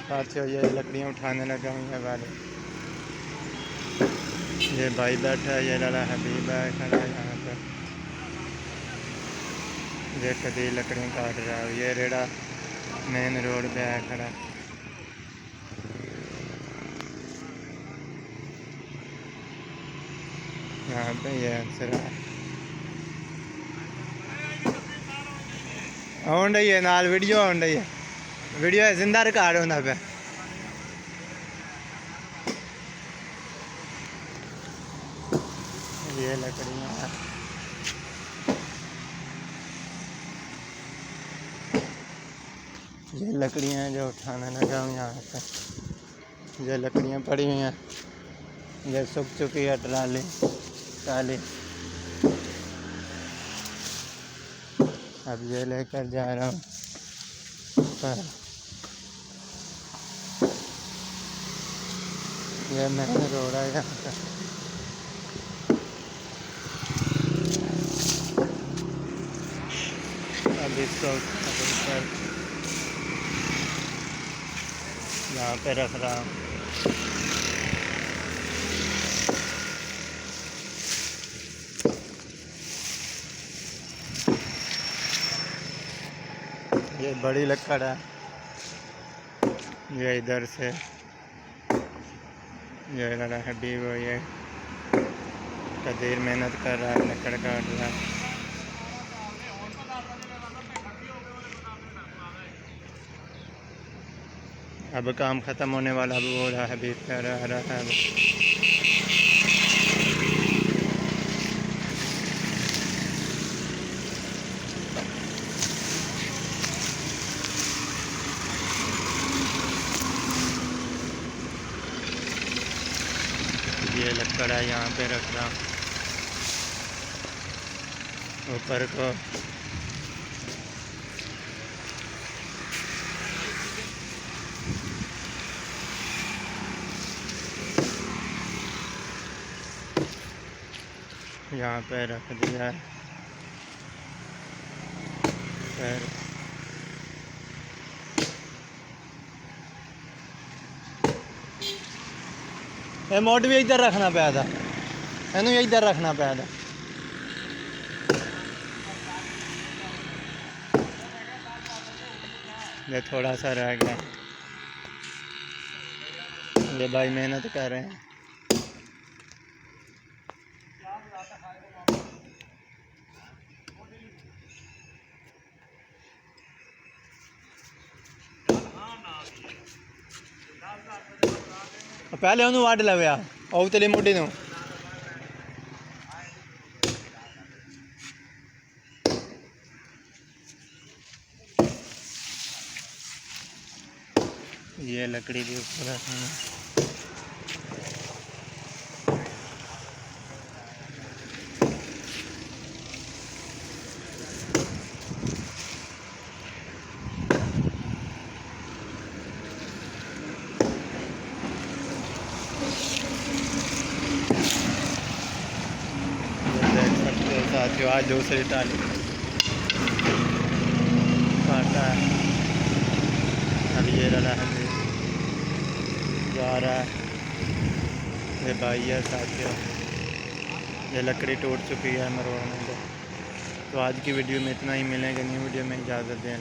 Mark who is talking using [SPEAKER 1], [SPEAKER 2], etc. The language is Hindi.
[SPEAKER 1] साथियों ये लकड़ियाँ उठाने लगा हुई है वाले। ये भाई बैठा है, ये लाला हबीब है खड़ा है यहाँ पर। ये कदी लकड़ियाँ काट रहा है। ये रेड़ा मेन रोड पे है खड़ा। यहाँ पे ये अंसरा आउंड है नाल वीडियो आउंड है। वीडियो है जिंदा रिकॉर्ड होना पे। ये लकड़ियाँ ये लकड़ियाँ जो उठाने लगा हूँ यहाँ पे। ये लकड़ियाँ पड़ी हुई हैं, ये सूख चुकी है ट्राली टाली। अब ये लेकर जा रहा हूँ पर। ये मैंने रोड़ा है यहाँ पे। अब इसको यहाँ पे रख रहा हूँ। ये बड़ी लकड़ है, ये इधर से ये लड़ा हबीब है। ये कदीर मेहनत कर रहा है, लकड़ काट रहा है। अब काम ख़त्म होने वाला भी हो रहा है, हबीब कह रहा है। ये लकड़ है, यहाँ पे रख रहा हूँ ऊपर को। यहाँ पे रख दिया है फिर। ये मोट भी इधर रखना पाया था, इनू इधर रखना पाया था। ये थोड़ा सा रह गया। ये भाई मेहनत कर रहे हैं। पहले उन्होंने वाट लव्या और तेली मुड्डी नू। ये लकड़ी भी ऊपर रखना। साथियों आज दूसरी टाली काटा है। अब ये रहा है जा रहा है। ये भाई है साथियों, ये लकड़ी टूट चुकी है मरोड़ने को। तो आज की वीडियो में इतना ही, मिलेंगे न्यू वीडियो में, इजाज़त दें।